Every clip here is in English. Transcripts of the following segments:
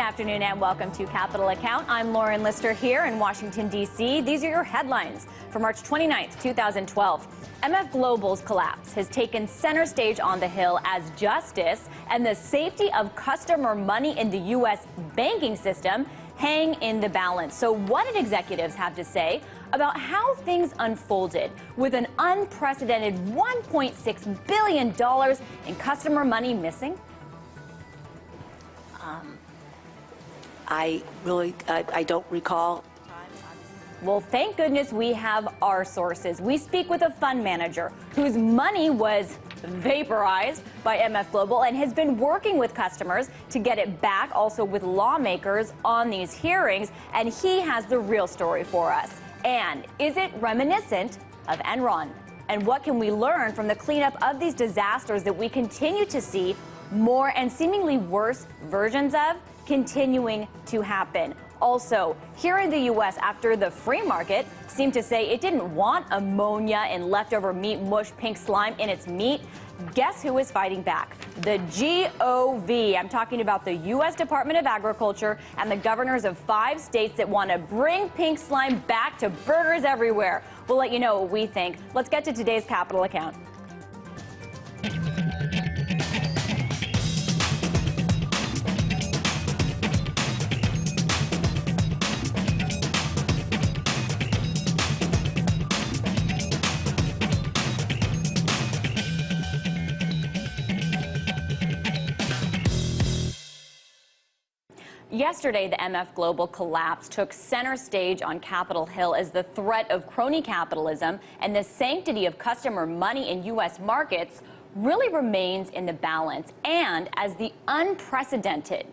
afternoon and welcome to Capital Account. I'm Lauren Lister here in Washington, D.C. These are your headlines for March 29th, 2012. MF Global's collapse has taken center stage on the Hill as justice and the safety of customer money in the U.S. banking system hang in the balance. So what did executives have to say about how things unfolded with an unprecedented $1.6 billion in customer money missing? I don't recall. Well, thank goodness we have our sources. We speak with a fund manager whose money was vaporized by MF Global and has been working with customers to get it back, also with lawmakers on these hearings, and he has the real story for us. And is it reminiscent of Enron? And what can we learn from the cleanup of these disasters that we continue to see more and seemingly worse versions of continuing to happen? Also, here in the U.S., after the free market seemed to say it didn't want ammonia and leftover meat mush pink slime in its meat, guess who is fighting back? The GOV. I'm talking about the U.S. Department of Agriculture and the governors of 5 states that want to bring pink slime back to burgers everywhere. We'll let you know what we think. Let's get to today's Capital Account. Yesterday, the MF Global collapse took center stage on Capitol Hill as the threat of crony capitalism and the sanctity of customer money in U.S. markets really remains in the balance, and as the unprecedented,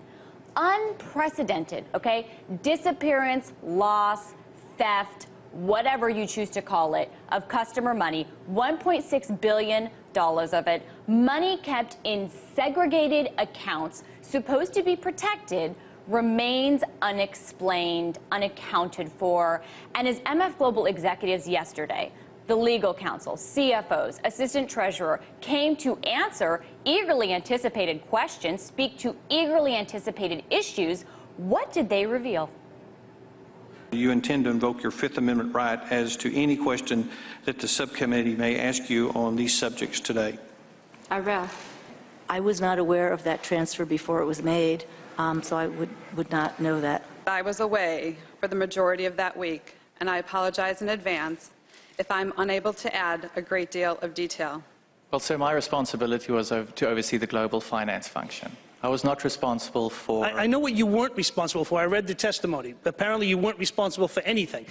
okay, disappearance, loss, theft, whatever you choose to call it, of customer money, $1.6 billion of it, money kept in segregated accounts, supposed to be protected, remains unexplained, unaccounted for. And as MF Global executives yesterday, the legal counsel, CFOs, assistant treasurer came to answer eagerly anticipated questions, speak to eagerly anticipated issues, what did they reveal? You intend to invoke your Fifth Amendment right as to any question that the subcommittee may ask you on these subjects today. I was not aware of that transfer before it was made, so I would not know that. I was away for the majority of that week, and I apologize in advance if I'm unable to add a great deal of detail. Well, sir, my responsibility was to oversee the global finance function. I was not responsible for... I know what you weren't responsible for. I read the testimony. Apparently you weren't responsible for anything.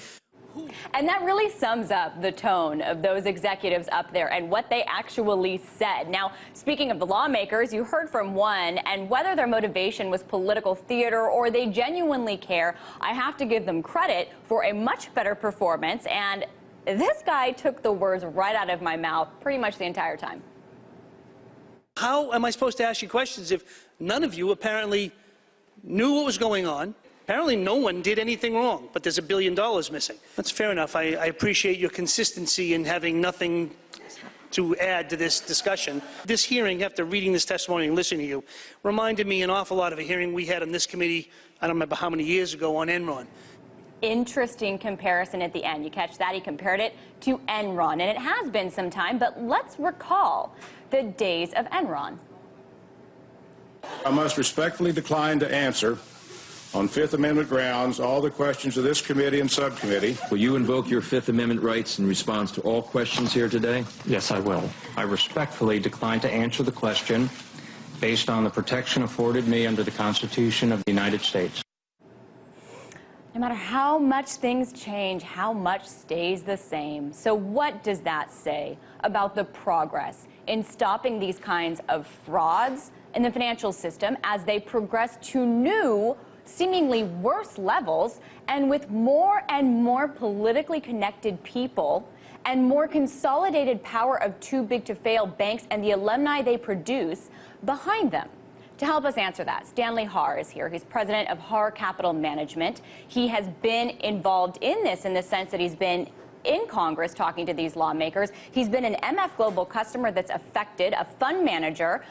And that really sums up the tone of those executives up there and what they actually said. Now, speaking of the lawmakers, you heard from one, and whether their motivation was political theater or they genuinely care, I have to give them credit for a much better performance. And this guy took the words right out of my mouth pretty much the entire time. How am I supposed to ask you questions if none of you apparently knew what was going on? Apparently no one did anything wrong, but there's $1 billion missing. That's fair enough. I appreciate your consistency in having nothing to add to this discussion. This hearing, after reading this testimony and listening to you, reminded me an awful lot of a hearing we had on this committee, I don't remember how many years ago, on Enron. Interesting comparison at the end. You catch that? He compared it to Enron, and it has been some time, but let's recall the days of Enron. I must respectfully decline to answer on Fifth Amendment grounds all the questions of this committee and subcommittee. Will you invoke your Fifth Amendment rights in response to all questions here today? Yes, I will. I respectfully decline to answer the question based on the protection afforded me under the Constitution of the United States. No matter how much things change, how much stays the same. So what does that say about the progress in stopping these kinds of frauds in the financial system as they progress to new, seemingly worse levels, and with more and more politically connected people and more consolidated power of too big to fail banks and the alumni they produce behind them? To help us answer that, Stanley Haar is here. He's president of Haar Capital Management. He has been involved in this in the sense that he's been in Congress talking to these lawmakers. He's been an MF Global customer that's affected, a fund manager,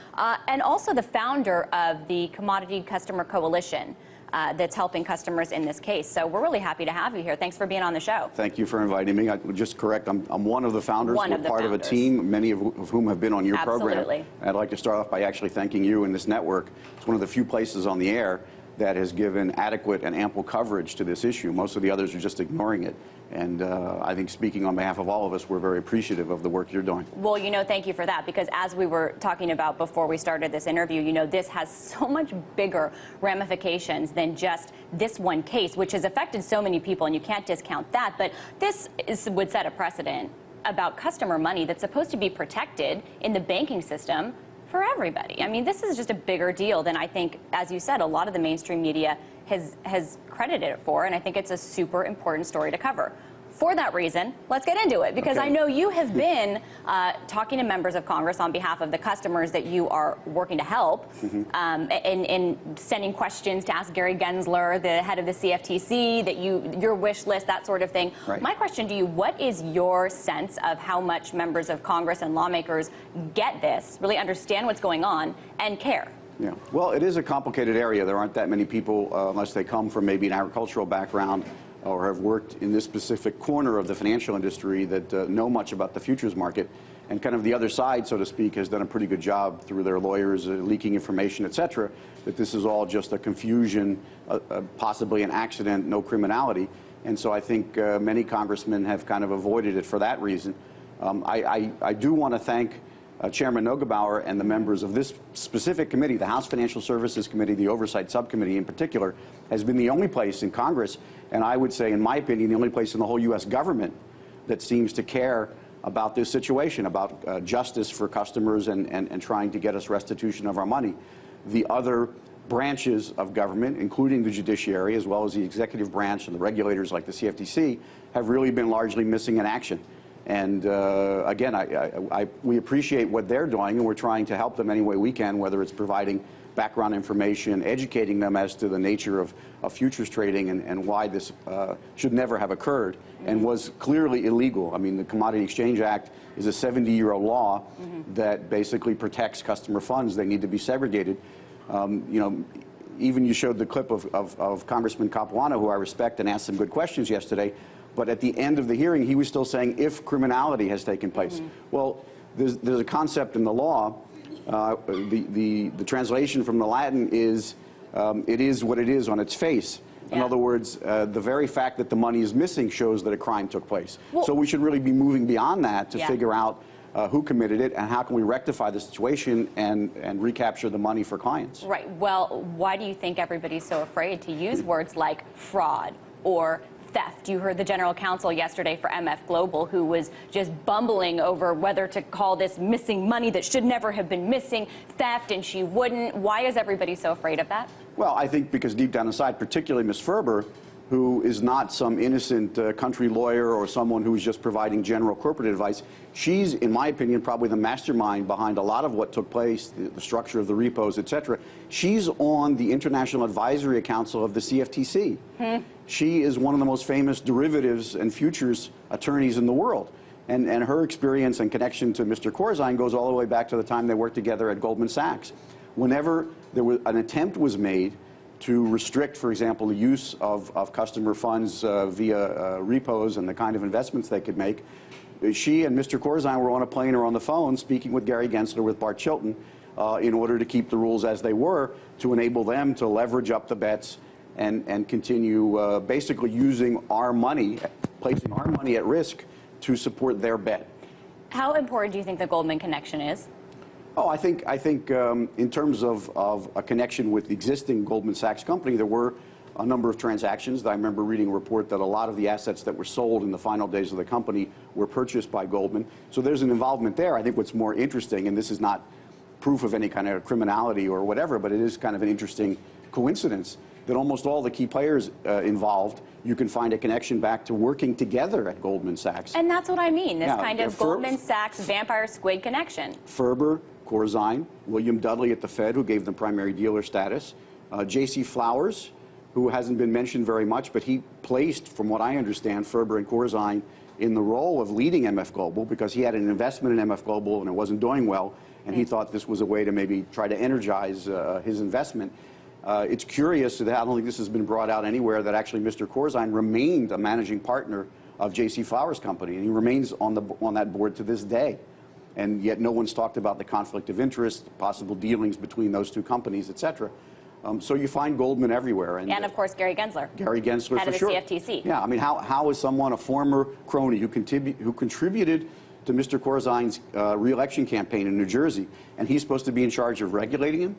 and also the founder of the Commodity Customer Coalition. that's helping customers in this case. So we're really happy to have you here. Thanks for being on the show. Thank you for inviting me. I would just correct, I'm one of the founders. One of the part founders. of a team, many of whom have been on your program. Absolutely. I'd like to start off by actually thanking you and this network. It's one of the few places on the air that has given adequate and ample coverage to this issue. Most of the others are just ignoring it. And I think speaking on behalf of all of us, we're very appreciative of the work you're doing. Well, thank you for that, because as we were talking about before we started this interview, this has so much bigger ramifications than just this one case, which has affected so many people, and you can't discount that. But this would set a precedent about customer money that's supposed to be protected in the banking system for everybody. I mean, this is just a bigger deal than I think, as you said, a lot of the mainstream media has credited it for, and I think it's a super important story to cover. For that reason, let's get into it, because I know you have been talking to members of Congress on behalf of the customers that you are working to help, in sending questions to ask Gary Gensler, the head of the CFTC, that your wish list, that sort of thing. Right. My question to you, what is your sense of how much members of Congress and lawmakers get this, really understand what's going on, and care? Yeah. Well, it is a complicated area. There aren't that many people, unless they come from maybe an agricultural background or have worked in this specific corner of the financial industry, that know much about the futures market. And kind of the other side, so to speak, has done a pretty good job through their lawyers leaking information, et cetera, that this is all just a confusion, possibly an accident, no criminality. And so I think many congressmen have kind of avoided it for that reason. I do want to thank Chairman Nogebauer and the members of this specific committee. The House Financial Services Committee, the Oversight Subcommittee in particular, has been the only place in Congress, and I would say, in my opinion, the only place in the whole U.S. government that seems to care about this situation, about justice for customers and trying to get us restitution of our money. The other branches of government, including the judiciary, as well as the executive branch and the regulators like the CFTC, have really been largely missing in action. And again, we appreciate what they're doing, and we're trying to help them any way we can, whether it's providing background information, educating them as to the nature of futures trading and why this should never have occurred and was clearly illegal. I mean, the Commodity Exchange Act is a 70-year-old law that basically protects customer funds. They need to be segregated. Even you showed the clip of Congressman Capuano, who I respect and asked some good questions yesterday. But at the end of the hearing, he was still saying, if criminality has taken place. Well, there's a concept in the law. The translation from the Latin is, it is what it is on its face. In other words, the very fact that the money is missing shows that a crime took place. Well, so we should really be moving beyond that to figure out who committed it and how can we rectify the situation and recapture the money for clients. Right. Well, why do you think everybody's so afraid to use words like fraud or theft? You heard the general counsel yesterday for MF Global, who was just bumbling over whether to call this missing money that should never have been missing theft, and she wouldn't. Why is everybody so afraid of that? Well, I think because deep down inside, particularly Ms. Ferber, who is not some innocent country lawyer or someone who's just providing general corporate advice, she's, in my opinion, probably the mastermind behind a lot of what took place, the structure of the repos, et cetera. She's on the International Advisory Council of the CFTC. She is one of the most famous derivatives and futures attorneys in the world. And her experience and connection to Mr. Corzine goes all the way back to the time they worked together at Goldman Sachs. Whenever an attempt was made to restrict, for example, the use of customer funds via repos and the kind of investments they could make, she and Mr. Corzine were on a plane or on the phone speaking with Gary Gensler, with Bart Chilton, in order to keep the rules as they were, to enable them to leverage up the bets and continue basically using our money, placing our money at risk to support their bet. How important do you think the Goldman connection is? Oh, I think in terms of a connection with the existing Goldman Sachs company, there were a number of transactions. I remember reading a report that a lot of the assets that were sold in the final days of the company were purchased by Goldman. So there's an involvement there. I think what's more interesting, and this is not proof of any kind of criminality or whatever, but it is kind of an interesting coincidence that almost all the key players involved, you can find a connection back to working together at Goldman Sachs. And that's what I mean, this kind of Goldman Sachs vampire squid connection. Ferber, Corzine, William Dudley at the Fed, who gave them primary dealer status, J.C. Flowers, who hasn't been mentioned very much, but he placed, from what I understand, Ferber and Corzine in the role of leading MF Global because he had an investment in MF Global and it wasn't doing well, and he thought this was a way to maybe try to energize his investment. It's curious that I don't think this has been brought out anywhere that actually Mr. Corzine remained a managing partner of J.C. Flowers Company, and he remains on that board to this day. And yet no one's talked about the conflict of interest, possible dealings between those two companies, et cetera. So you find Goldman everywhere. And of course, Gary Gensler. Gary Gensler, head for of the sure. CFTC. Yeah, I mean, how is someone, a former crony who contributed to Mr. Corzine's re-election campaign in New Jersey, and he's supposed to be in charge of regulating him?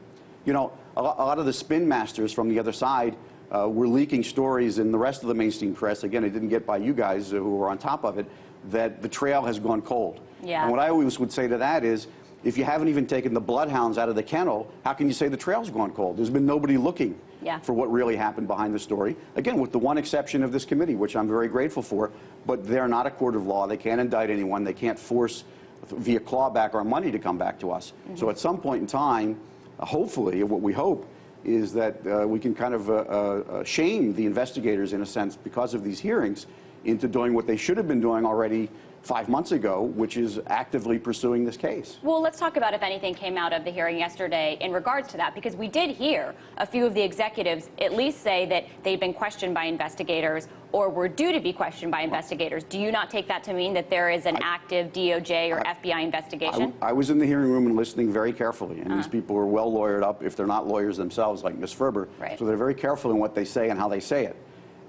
You know, a lot of the spin masters from the other side were leaking stories in the rest of the mainstream press. Again, it didn't get by you guys who were on top of it, that the trail has gone cold. Yeah. And what I always would say to that is, if you haven't even taken the bloodhounds out of the kennel, how can you say the trail's gone cold? There's been nobody looking for what really happened behind the story. Again, with the one exception of this committee, which I'm very grateful for, but they're not a court of law. They can't indict anyone. They can't force, via clawback, our money to come back to us. So at some point in time, hopefully, what we hope is that we can kind of shame the investigators, in a sense, because of these hearings, into doing what they should have been doing already 5 months ago, which is actively pursuing this case. Well, let's talk about if anything came out of the hearing yesterday in regards to that, because we did hear a few of the executives at least say that they've been questioned by investigators or were due to be questioned by investigators. Do you not take that to mean that there is an active DOJ or FBI investigation? I was in the hearing room and listening very carefully, and these people are well lawyered up, if they're not lawyers themselves, like Ms. Ferber. Right. So they're very careful in what they say and how they say it.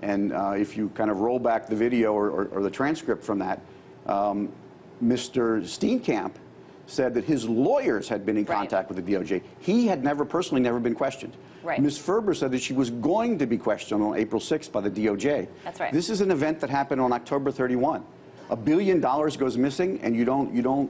And if you kind of roll back the video or the transcript from that, Mr. Steenkamp said that his lawyers had been in contact with the DOJ. He had personally never been questioned. Right. Ms. Ferber said that she was going to be questioned on April 6th by the DOJ. That's right. This is an event that happened on October 31. $1 billion goes missing, and you don't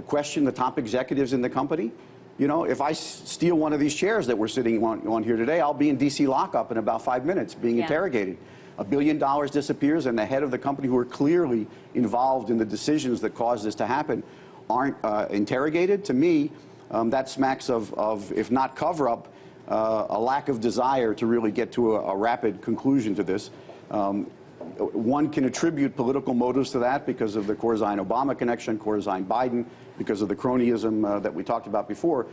question the top executives in the company. You know, if I steal one of these chairs that we're sitting on here today, I'll be in D.C. lockup in about 5 minutes being interrogated. $1 billion disappears, and the head of the company, who are clearly involved in the decisions that caused this to happen, aren't interrogated. To me, that smacks of, if not cover-up, a lack of desire to really get to a rapid conclusion to this. One can attribute political motives to that because of the Corzine-Obama connection, Corzine-Biden, because of the cronyism that we talked about before.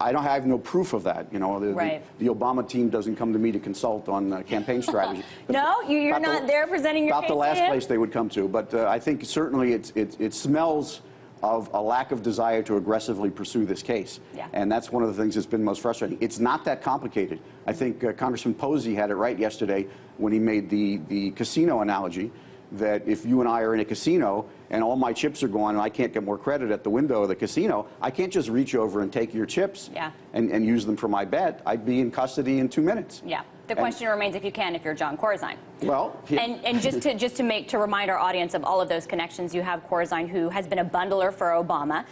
I have no proof of that. You know, the Obama team doesn't come to me to consult on campaign strategy. No, you're not there presenting your case. Not the last place they would come to, but I think certainly it smells of a lack of desire to aggressively pursue this case. Yeah. And that's one of the things that's been most frustrating. It's not that complicated. I think Congressman Posey had it right yesterday when he made the casino analogy, that if you and I are in a casino and all my chips are gone and I can't get more credit at the window of the casino, I can't just reach over and take your chips and use them for my bet. I'd be in custody in 2 minutes. Yeah. The question remains if you can, if you're John Corzine. Well, and just to remind our audience of all of those connections, you have Corzine, who has been a bundler for Obama.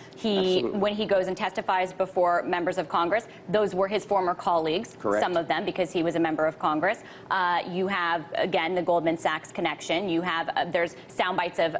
When he goes and testifies before members of Congress, those were his former colleagues. Correct. Some of them, because he was a member of Congress. You have, again, the Goldman Sachs connection. You have there's sound bites of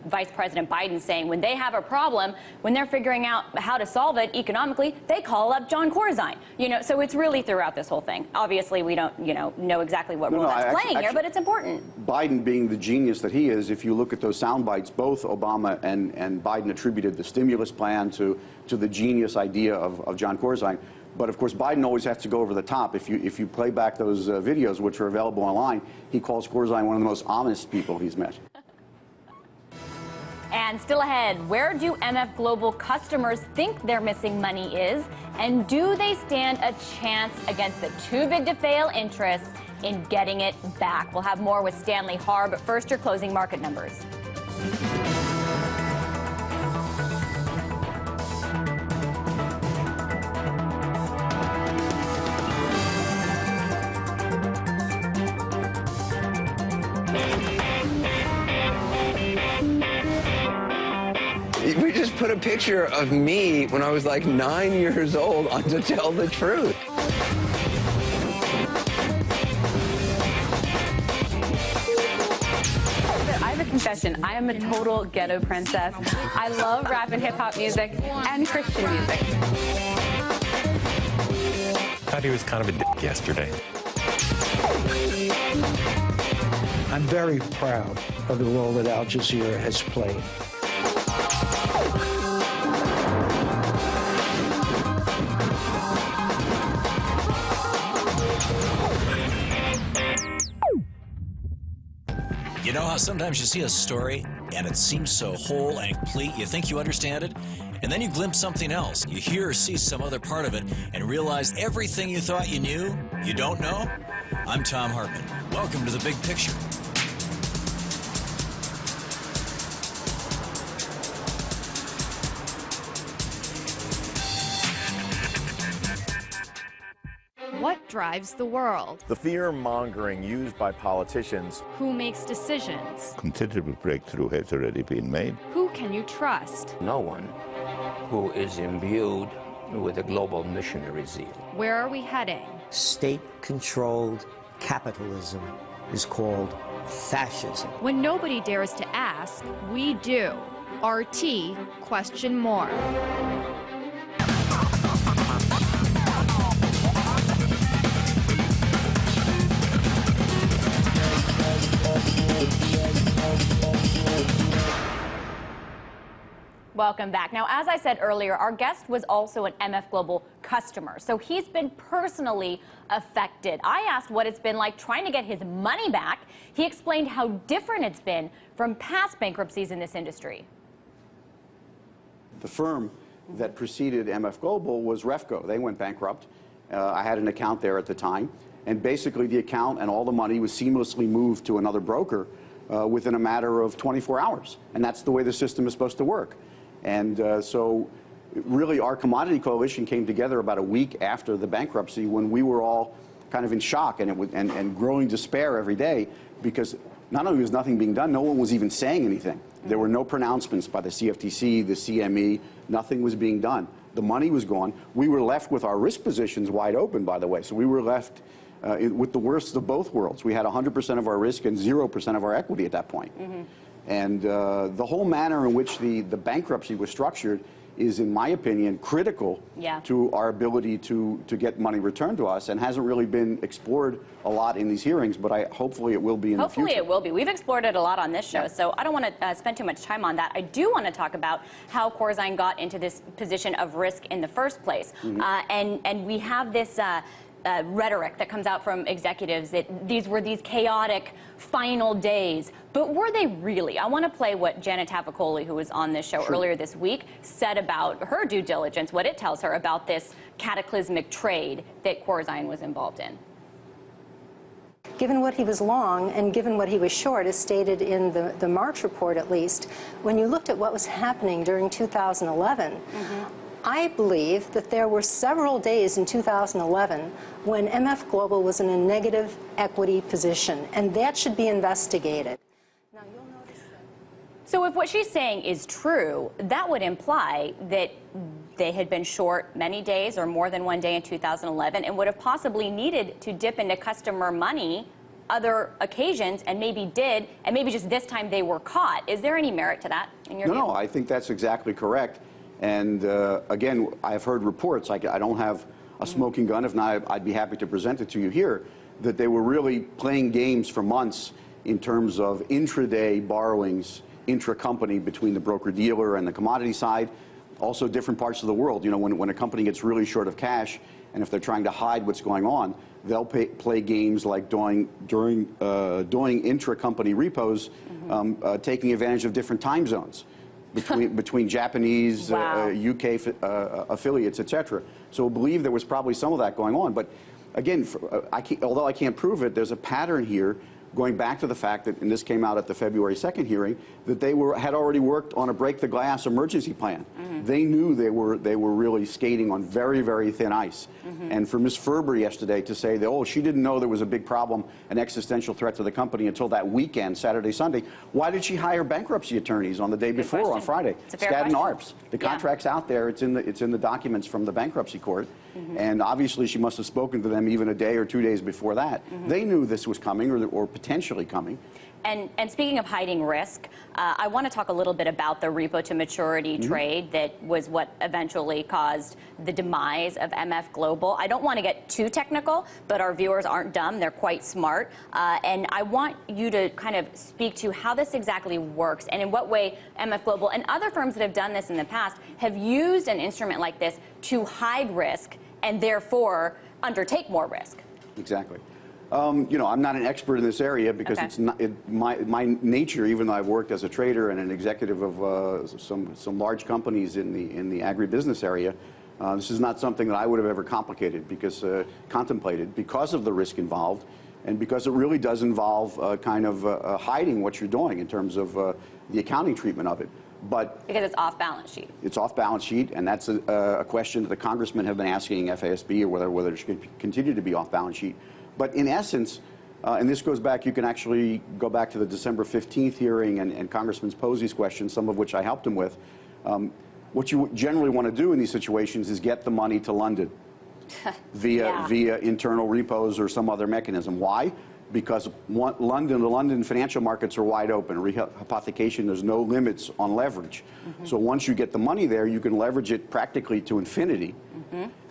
Vice President Biden saying when they have a problem, when they're figuring out how to solve it economically, they call up John Corzine. You know, so it's really throughout this whole thing. Obviously, we don't know exactly what role that's playing here, but it's important. Biden being the genius that he is, if you look at those sound bites, both Obama and Biden attributed the stimulus plan to the genius idea of John Corzine. But of course, Biden always has to go over the top. If you play back those videos, which are available online, he calls Corzine one of the most honest people he's met. And still ahead, where do MF Global customers think their missing money is? And do they stand a chance against the too-big-to-fail interests in getting it back? We'll have more with Stanley Haar, but first, your closing market numbers. We just put a picture of me when I was like 9 years old on To Tell the Truth. I have a confession. I am a total ghetto princess. I love rap and hip-hop music and Christian music. I thought he was kind of a dick yesterday. I'm very proud of the role that Al Jazeera has played. how sometimes you see a story and it seems so whole and complete, you think you understand it, and then you glimpse something else. You hear or see some other part of it and realize everything you thought you knew, you don't know? I'm Tom Hartman. Welcome to The Big Picture. What drives the world? The fear-mongering used by politicians. Who makes decisions? Considerable breakthrough has already been made. Who can you trust? No one who is imbued with a global missionary zeal. Where are we heading? State-controlled capitalism is called fascism. When nobody dares to ask, we do. RT, question more. Welcome back. Now, as I said earlier, our guest was also an MF Global customer, so he's been personally affected. I asked what it's been like trying to get his money back. He explained how different it's been from past bankruptcies in this industry. The firm that preceded MF Global was Refco. They went bankrupt. I had an account there at the time, and basically the account and all the money was seamlessly moved to another broker within a matter of 24 hours, and that's the way the system is supposed to work. And so really our commodity coalition came together about a week after the bankruptcy when we were all kind of in shock and growing despair every day, because not only was nothing being done, no one was even saying anything. There were no pronouncements by the CFTC, the CME, nothing was being done. The money was gone. We were left with our risk positions wide open, by the way, so we were left with the worst of both worlds. We had 100% of our risk and 0% of our equity at that point. And the whole manner in which the bankruptcy was structured is, in my opinion, critical to our ability to get money returned to us, and hasn't really been explored a lot in these hearings, but hopefully it will be in the future. Hopefully it will be. We've explored it a lot on this show, so I don't want to spend too much time on that. I do want to talk about how Corzine got into this position of risk in the first place. And we have this rhetoric that comes out from executives that these were these chaotic final days. But were they really? I want to play what Janet Tavakoli, who was on this show earlier this week, said about her due diligence, what it tells her about this cataclysmic trade that Corzine was involved in. Given what he was long and given what he was short, as stated in the March report at least, when you looked at what was happening during 2011, I believe that there were several days in 2011 when MF Global was in a negative equity position, and that should be investigated. Now, you'll notice that. So if what she's saying is true, that would imply that they had been short many days or more than one day in 2011 and would have possibly needed to dip into customer money other occasions, and maybe did, and maybe just this time they were caught. Is there any merit to that in your view? No, I think that's exactly correct. And again, I've heard reports, I don't have a smoking gun, if not, I'd be happy to present it to you here, that they were really playing games for months in terms of intraday borrowings, intra-company between the broker-dealer and the commodity side, also different parts of the world. You know, when a company gets really short of cash, and if they're trying to hide what's going on, they'll play games like doing intra-company repos, taking advantage of different time zones. Between Japanese, UK affiliates, etc. So I believe there was probably some of that going on. But again, although I can't prove it, there's a pattern here going back to the fact that, and this came out at the February 2nd hearing, that they had already worked on a break-the-glass emergency plan. They knew they were really skating on very, very thin ice. And for Ms. Ferber yesterday to say that, oh, she didn't know there was a big problem, an existential threat to the company until that weekend, Saturday, Sunday, why did she hire bankruptcy attorneys on the day before, on Friday? Skadden Arps. The contract's out there. It's in the documents from the bankruptcy court. And obviously she must have spoken to them even a day or 2 days before that. They knew this was coming or potentially coming. And speaking of hiding risk, I want to talk a little bit about the repo to maturity trade that was what eventually caused the demise of MF Global. I don't want to get too technical, but our viewers aren't dumb. They're quite smart. And I want you to kind of speak to how this exactly works and in what way MF Global and other firms that have done this in the past have used an instrument like this to hide risk and therefore undertake more risk. Exactly. You know, I'm not an expert in this area because it's not my nature. Even though I've worked as a trader and an executive of some large companies in the agribusiness area, this is not something that I would have ever contemplated because of the risk involved, and because it really does involve kind of hiding what you're doing in terms of the accounting treatment of it. But because it's off balance sheet. It's off balance sheet, and that's a question that the congressmen have been asking FASB, or whether it should continue to be off balance sheet. But in essence, and this goes back, you can actually go back to the December 15th hearing and Congressman Posey's questions, some of which I helped him with. What you generally want to do in these situations is get the money to London via internal repos or some other mechanism. Why? Because the London financial markets are wide open. Rehypothecation, there's no limits on leverage. So once you get the money there, you can leverage it practically to infinity.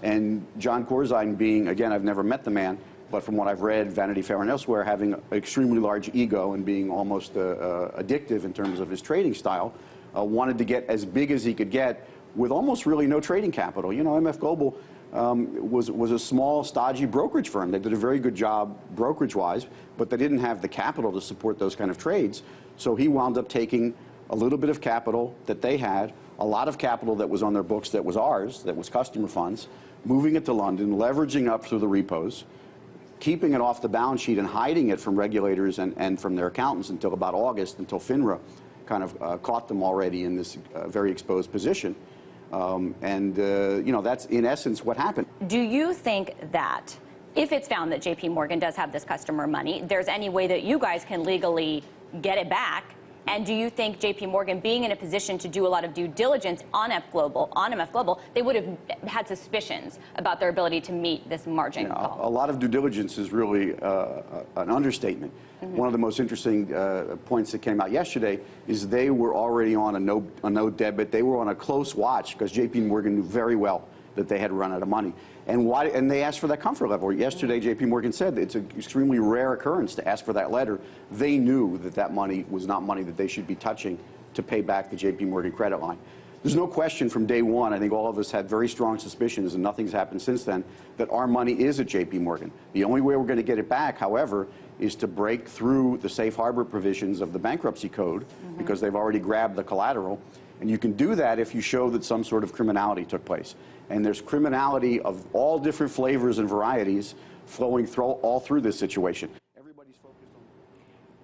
And John Corzine being, again, I've never met the man, but from what I've read, Vanity Fair and elsewhere, having an extremely large ego and being almost addictive in terms of his trading style, wanted to get as big as he could get with almost really no trading capital. You know, MF Global was a small, stodgy brokerage firm. They did a very good job brokerage-wise, but they didn't have the capital to support those kind of trades. So he wound up taking a little bit of capital that they had, a lot of capital that was on their books that was ours, that was customer funds, moving it to London, leveraging up through the repos, keeping it off the balance sheet and hiding it from regulators and from their accountants until about August, until FINRA kind of caught them already in this very exposed position. You know, that's in essence what happened. Do you think that if it's found that JP Morgan does have this customer money, there's any way that you guys can legally get it back? And do you think JP Morgan, being in a position to do a lot of due diligence on MF Global, they would have had suspicions about their ability to meet this margin call? A lot of due diligence is really an understatement. One of the most interesting points that came out yesterday is they were already on a no debit. They were on a close watch because JP Morgan knew very well that they had run out of money. And they asked for that comfort level. Yesterday, JP Morgan said it's an extremely rare occurrence to ask for that letter. They knew that that money was not money that they should be touching to pay back the JP Morgan credit line. There's no question from day one, I think all of us had very strong suspicions, and nothing's happened since then, that our money is at JP Morgan. The only way we're going to get it back, however, is to break through the safe harbor provisions of the bankruptcy code, because they've already grabbed the collateral. And you can do that if you show that some sort of criminality took place. And there's criminality of all different flavors and varieties flowing all through this situation.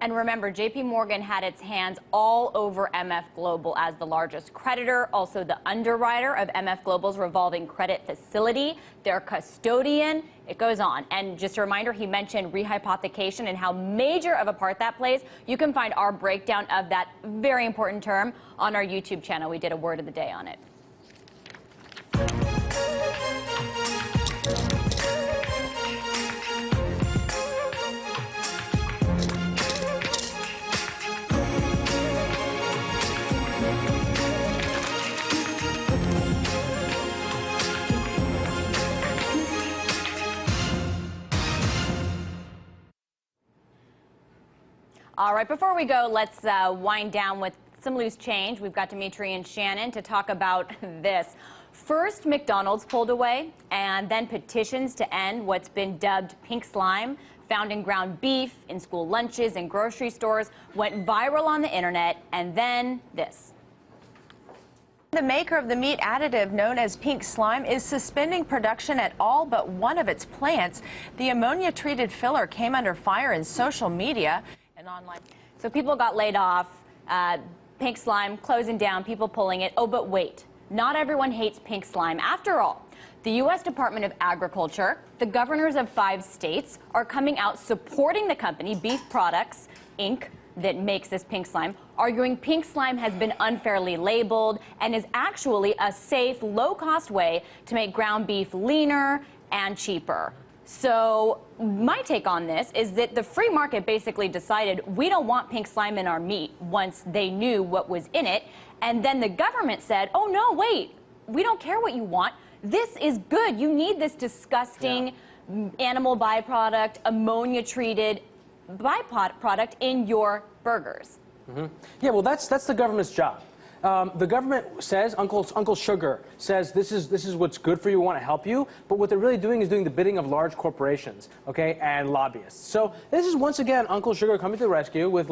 And remember, JP Morgan had its hands all over MF Global as the largest creditor, also the underwriter of MF Global's revolving credit facility, their custodian. It goes on. And just a reminder, he mentioned rehypothecation and how major of a part that plays. You can find our breakdown of that very important term on our YouTube channel. We did a word of the day on it. All right, before we go, let's wind down with some loose change. We've got Dimitri and Shannon to talk about this. First, McDonald's pulled away, and then petitions to end what's been dubbed pink slime, found in ground beef, in school lunches, and grocery stores, went viral on the internet, and then this. The maker of the meat additive known as pink slime is suspending production at all but one of its plants. The ammonia-treated filler came under fire in social media and online. So people got laid off, pink slime closing down, people pulling it. Oh, but wait, not everyone hates pink slime. After all, the U.S. Department of Agriculture, the governors of 5 states are coming out supporting the company, Beef Products, Inc., that makes this pink slime, arguing pink slime has been unfairly labeled and is actually a safe, low-cost way to make ground beef leaner and cheaper. So my take on this is that the free market basically decided we don't want pink slime in our meat once they knew what was in it. And then the government said, oh, no, wait, we don't care what you want. This is good. You need this disgusting animal byproduct, ammonia-treated byproduct in your burgers. Yeah, well, that's the government's job. The government says, Uncle Sugar says this is what's good for you, we want to help you, but what they're really doing is doing the bidding of large corporations, okay, and lobbyists. So this is once again Uncle Sugar coming to the rescue with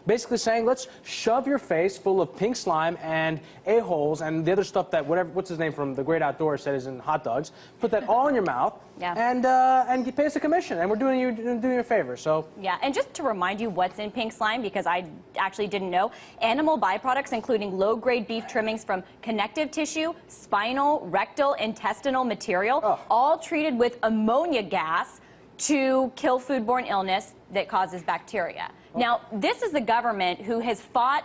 basically saying, let's shove your face full of pink slime and a-holes and the other stuff that what's his name from The Great Outdoors said is in hot dogs. Put that all in your mouth, and you pay us a commission, and we're doing you a favor. So yeah, and just to remind you what's in pink slime, because I actually didn't know, animal byproducts including low-grade beef trimmings from connective tissue, spinal, rectal, intestinal material, all treated with ammonia gas to kill foodborne illness that causes bacteria. Now, this is the government who has fought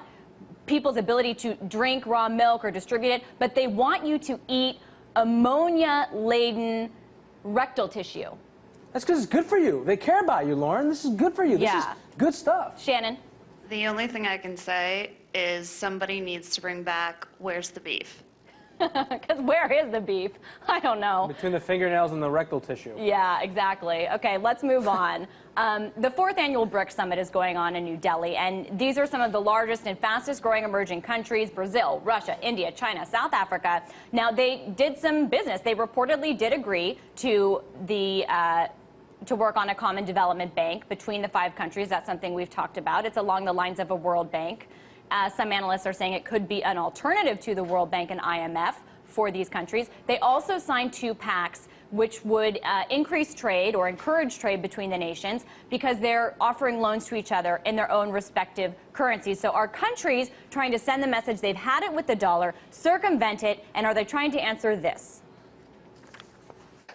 people's ability to drink raw milk or distribute it, but they want you to eat ammonia-laden rectal tissue. That's because it's good for you. They care about you, Lauren. This is good for you. This is good stuff. Shannon? The only thing I can say is somebody needs to bring back Where's the Beef? Because where is the beef? I don't know. Between the fingernails and the rectal tissue. Yeah, exactly. Okay, let's move on. The 4th annual BRICS Summit is going on in New Delhi, and these are some of the largest and fastest growing emerging countries: Brazil, Russia, India, China, South Africa. Now, they did some business. They reportedly did agree to work on a common development bank between the 5 countries. That's something we've talked about. It's along the lines of a World Bank. Some analysts are saying it could be an alternative to the World Bank and IMF for these countries. They also signed 2 pacts which would increase trade or encourage trade between the nations because they're offering loans to each other in their own respective currencies. So are countries trying to send the message they've had it with the dollar, circumvent it, and are they trying to answer this?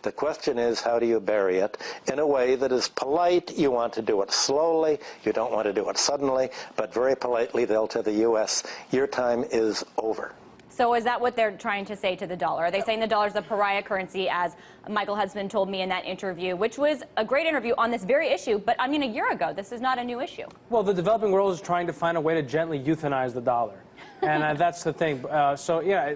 The question is, how do you bury it in a way that is polite? You want to do it slowly. You don't want to do it suddenly. But very politely, they'll tell the U.S., your time is over. So is that what they're trying to say to the dollar? Are they saying the dollar's a pariah currency, as Michael Hudson told me in that interview, which was a great interview on this very issue, but I mean a year ago. This is not a new issue. Well, the developing world is trying to find a way to gently euthanize the dollar. And that's the thing. So, yeah,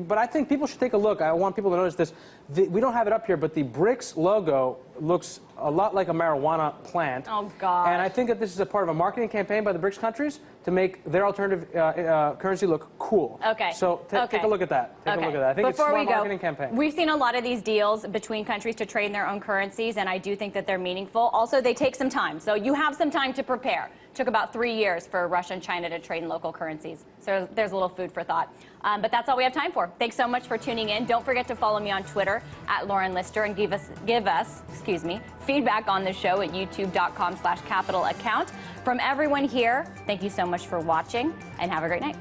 but I think people should take a look. I want people to notice this. We don't have it up here, but the BRICS logo looks a lot like a marijuana plant. Oh, God. And I think that this is a part of a marketing campaign by the BRICS countries to make their alternative currency look cool. Okay. So take a look at that. Take a look at that. I think it's a smart marketing campaign. We've seen a lot of these deals between countries to trade in their own currencies, and I do think that they're meaningful. Also, they take some time. So you have some time to prepare. It took about 3 years for Russia and China to trade in local currencies. So there's a little food for thought. But that's all we have time for. Thanks so much for tuning in. Don't forget to follow me on Twitter at Lauren Lister and give us feedback on the show at youtube.com/Capital account. From everyone here, thank you so much for watching and have a great night.